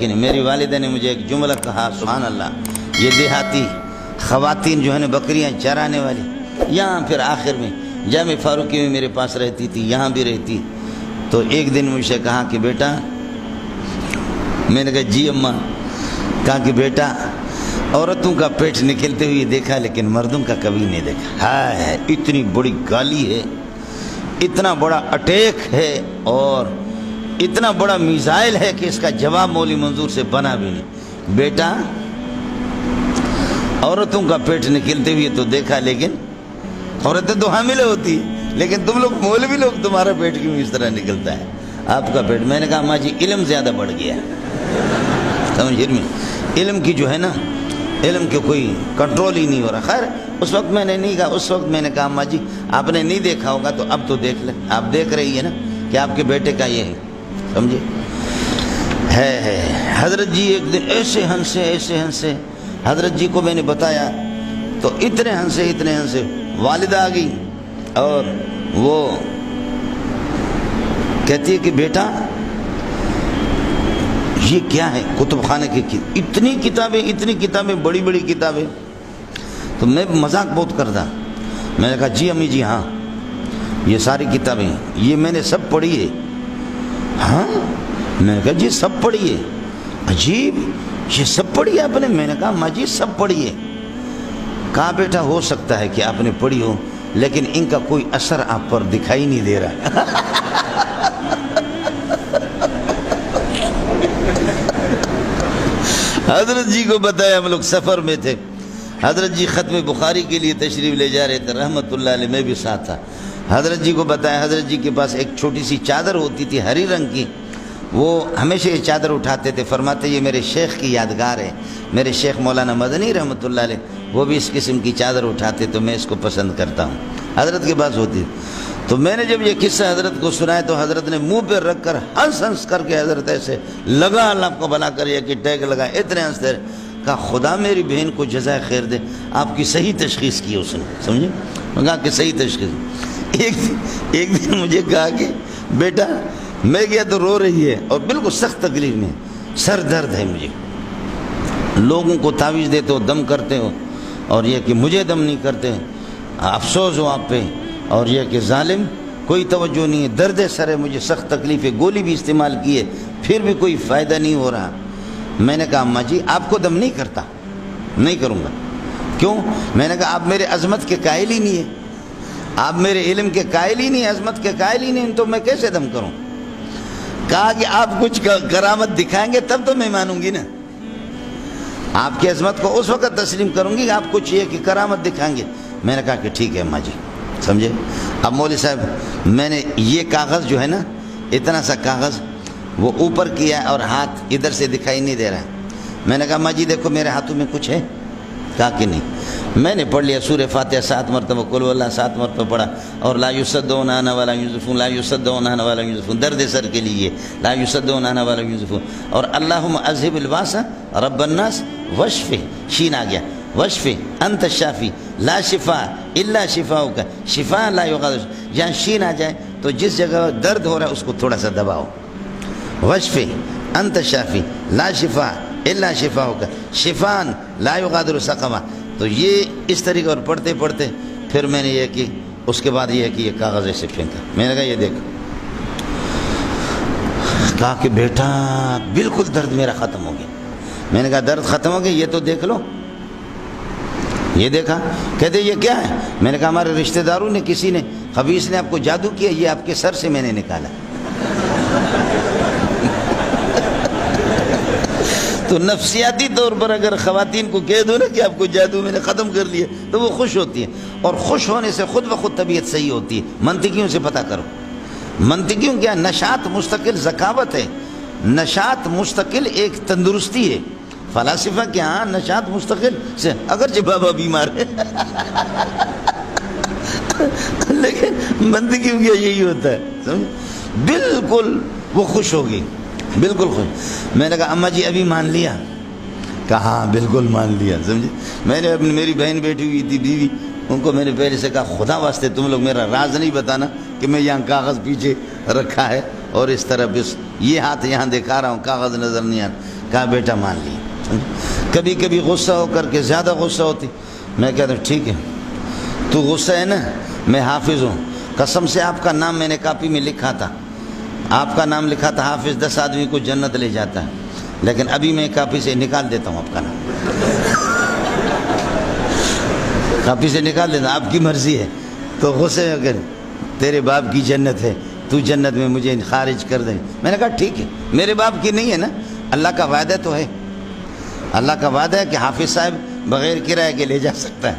کہ نہیں. میری والدہ نے مجھے ایک جملہ کہا, سبحان اللہ, یہ دیہاتی خواتین جو ہے نا بکریاں چرانے والی, یہاں پھر آخر میں جامع فاروقی میں میرے پاس رہتی تھی, یہاں بھی رہتی. تو ایک دن مجھ سے کہا کہ بیٹا, میں نے کہا جی اماں. کہا کہ بیٹا, عورتوں کا پیٹ نکلتے ہوئے دیکھا لیکن مردوں کا کبھی نہیں دیکھا. ہائے, اتنی بڑی گالی ہے, اتنا بڑا اٹیک ہے اور اتنا بڑا میزائل ہے کہ اس کا جواب مولوی منظور سے بنا بھی نہیں. بیٹا, عورتوں کا پیٹ نکلتے ہوئے تو دیکھا لیکن عورتیں تو حامل ہوتی ہیں, لیکن تم لوگ مولوی لوگ تمہارا پیٹ کیوں اس طرح نکلتا ہے آپ کا پیٹ. میں نے کہا ماں جی علم زیادہ بڑھ گیا, سمجھ میں, علم کی جو ہے نا, علم کے کوئی کنٹرول ہی نہیں ہو رہا. خیر اس وقت میں نے نہیں کہا, اس وقت میں نے کہا ماں جی آپ نے نہیں دیکھا ہوگا تو اب تو دیکھ لیں, آپ دیکھ رہی ہے نا کہ آپ کے بیٹے کا یہ ہے, سمجھے ہے. حضرت جی ایک دن ایسے ہنسے, حضرت جی کو میں نے بتایا تو اتنے ہنسے, والدہ آ گئی اور وہ کہتی ہے کہ بیٹا یہ کیا ہے, کتب خانے کی اتنی کتابیں, بڑی کتابیں. تو میں مذاق بہت کرتا. میں نے کہا جی امی جی ہاں, یہ ساری کتابیں یہ میں نے سب پڑھی ہے. ہاں, میں نے کہا جی سب پڑھی ہے, عجیب, یہ سب پڑھی ہے آپ نے؟ میں نے کہا ماں جی سب پڑھی ہے. کہا بیٹا ہو سکتا ہے کہ آپ نے پڑھی ہو لیکن ان کا کوئی اثر آپ پر دکھائی نہیں دے رہا. حضرت جی کو بتایا, ہم لوگ سفر میں تھے, حضرت جی ختم بخاری کے لیے تشریف لے جا رہے تھے رحمت اللہ علیہ, میں بھی ساتھ تھا. حضرت جی کو بتایا, حضرت جی کے پاس ایک چھوٹی سی چادر ہوتی تھی ہری رنگ کی, وہ ہمیشہ یہ چادر اٹھاتے تھے, فرماتے یہ میرے شیخ کی یادگار ہے, میرے شیخ مولانا مدنی رحمت اللہ علیہ وہ بھی اس قسم کی چادر اٹھاتے تو میں اس کو پسند کرتا ہوں. حضرت کے پاس ہوتی. تو میں نے جب یہ قصہ حضرت کو سنایا تو حضرت نے منہ پہ رکھ کر ہنس کر کے حضرت ایسے لگا, اللہ کو بھلا کر, یہ کہ ٹیک لگا, اتنے ہنستے رہے. کہا خدا میری بہن کو جزائے خیر دے, آپ کی صحیح تشخیص کی اس نے, سمجھے, کہا کہ صحیح تشخیص. ایک دن مجھے کہا کہ بیٹا, میں گیا تو رو رہی ہے اور بالکل سخت تکلیف میں, سر درد ہے مجھے, لوگوں کو تعویذ دیتے ہو, دم کرتے ہو, اور یہ کہ مجھے دم نہیں کرتے, افسوس ہو آپ پہ, اور یہ کہ ظالم کوئی توجہ نہیں ہے, درد سر ہے مجھے, سخت تکلیف ہے, گولی بھی استعمال کی ہے پھر بھی کوئی فائدہ نہیں ہو رہا. میں نے کہا اماں جی آپ کو دم نہیں کرتا, نہیں کروں گا. کیوں؟ میں نے کہا آپ میرے عظمت کے قائل ہی نہیں ہیں, آپ میرے علم کے قائل ہی نہیں, عظمت کے قائل ہی نہیں, تو میں کیسے دم کروں. کہا کہ آپ کچھ کرامت دکھائیں گے تب تو میں مانوں گی نا, آپ کی عظمت کو اس وقت تسلیم کروں گی آپ کچھ یہ کہ کرامت دکھائیں گے. میں نے کہا کہ ٹھیک ہے اماں جی, سمجھے. اب مولوی صاحب میں نے یہ کاغذ جو ہے نا, اتنا سا کاغذ وہ اوپر کیا اور ہاتھ ادھر سے دکھائی نہیں دے رہا ہے. میں نے کہا اماں جی دیکھو میرے ہاتھوں میں کچھ ہے. کہا کہ نہیں. میں نے پڑھ لیا سورہ فاتحہ 7 مرتبہ, قل واللہ 7 مرتبہ پڑھا, اور لا یصدعون عنہا ولا ینزفون, لا یصدعون عنہا ولا ینزفون, درد سر کے لیے لا یصدعون عنہا ولا ینزفون, اور اللہم اذہب الباس رب الناس واشف, شین آ گیا, واشف انت الشافی لا شفاء الا شفاؤک شفاء لا یغادر. جہاں شین آ جائے تو جس جگہ درد ہو رہا ہے اس کو تھوڑا سا دباؤ, واشف انت الشافی لا شفاء الا شفاؤک شفاء لا یغادر سقما. تو یہ اس طریقے اور پڑھتے پڑھتے پھر میں نے یہ کہ اس کے بعد یہ ہے کہ یہ کاغذ ایسے پھینکا. میں نے کہا یہ دیکھ. کہا کہ بیٹا بالکل درد میرا ختم ہو گیا. میں نے کہا درد ختم ہو گیا, یہ تو دیکھ لو. یہ دیکھا, کہتے یہ کیا ہے. میں نے کہا ہمارے رشتہ داروں نے, کسی نے, خبیث نے آپ کو جادو کیا, یہ آپ کے سر سے میں نے نکالا. تو نفسیاتی طور پر اگر خواتین کو کہہ دو نا کہ آپ کو جادو میں نے ختم کر لیا تو وہ خوش ہوتی ہیں, اور خوش ہونے سے خود بخود طبیعت صحیح ہوتی ہے. منطقیوں سے پتہ کرو, منطقیوں کیا, نشاط مستقل ذکاوت ہے, نشاط مستقل ایک تندرستی ہے. فلاسفہ کے ہاں نشاط مستقل سے اگرچہ بابا بیمار ہے لیکن منطقیوں کیا یہی ہوتا ہے, سمجھ. بالکل وہ خوش ہوگی, بالکل خوش. میں نے کہا اماں جی ابھی مان لیا. کہا ہاں بالکل مان لیا, سمجھے. میں نے اپنی, میری بہن بیٹھی ہوئی تھی بیوی, ان کو میں نے پہلے سے کہا خدا واسطے تم لوگ میرا راز نہیں بتانا کہ میں یہاں کاغذ پیچھے رکھا ہے, اور اس طرف یہ ہاتھ یہاں دکھا رہا ہوں، کاغذ نظر نہیں آ رہا۔ کہا بیٹا مان لی۔ کبھی کبھی غصہ ہو کر کے زیادہ غصہ ہوتی، میں کہتا ہوں ٹھیک ہے تو غصہ ہے نا، میں حافظ ہوں، قسم سے آپ کا نام میں نے کاپی میں لکھا تھا، آپ کا نام لکھا تھا حافظ، 10 آدمی کو جنت لے جاتا ہے، لیکن ابھی میں کاپی سے نکال دیتا ہوں آپ کا نام، کاپی سے نکال دیتا ہوں، آپ کی مرضی ہے۔ تو غصے میں کہ تیرے باپ کی جنت ہے، تو جنت میں مجھے خارج کر دیں۔ میں نے کہا ٹھیک ہے، میرے باپ کی نہیں ہے نا، اللہ کا وعدہ تو ہے، اللہ کا وعدہ ہے کہ حافظ صاحب بغیر کرائے کے لے جا سکتا ہے،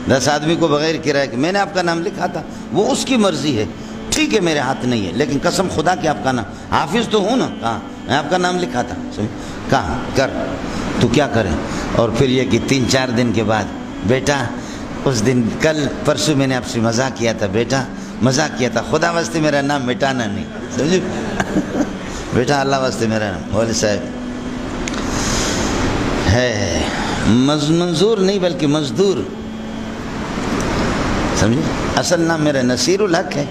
10 آدمی کو بغیر کرائے کے۔ میں نے آپ کا نام لکھا تھا، وہ اس کی مرضی ہے، ٹھیک ہے میرے ہاتھ نہیں ہے، لیکن قسم خدا کہ آپ کا نام حافظ تو ہوں نا، کہاں میں آپ کا نام لکھا تھا، کہاں کر تو کیا کریں۔ اور پھر یہ کہ 3-4 دن کے بعد، بیٹا اس دن کل پرسوں میں نے آپ سے مذاق کیا تھا، بیٹا مذاق کیا تھا، خدا واسطے میرا نام مٹانا نہیں، سمجھے بیٹا اللہ واسطے میرا نام مولوی صاحب ہے، منظور نہیں بلکہ مزدور، سمجھے، اصل نام میرا نصیر الحق ہے،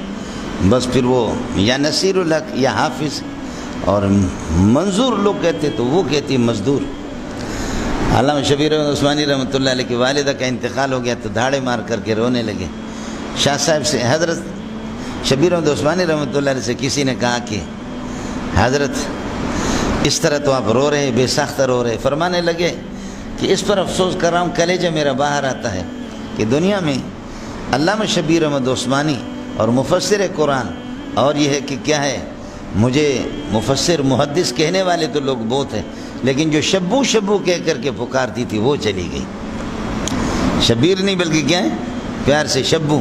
بس پھر وہ یا نصیر الحق یا حافظ، اور منظور لوگ کہتے تو وہ کہتی مزدور۔ علامہ شبیر احمد عثمانی رحمۃ اللہ علیہ کی والدہ کا انتقال ہو گیا تو دھاڑے مار کر کے رونے لگے۔ شاہ صاحب سے حضرت شبیر احمد عثمانی رحمۃ اللہ علیہ سے کسی نے کہا کہ حضرت اس طرح تو آپ رو رہے، بے ساختہ رو رہے، فرمانے لگے کہ اس پر افسوس کر رہا ہوں، کلیجہ میرا باہر آتا ہے کہ دنیا میں علامہ شبیر احمد عثمانی اور مفسر قرآن، اور یہ ہے کہ کیا ہے، مجھے مفسر محدث کہنے والے تو لوگ بہت ہیں، لیکن جو شبو شبو کہہ کر کے پکارتی تھی وہ چلی گئی، شبیر نہیں بلکہ کیا ہے، پیار سے شبو۔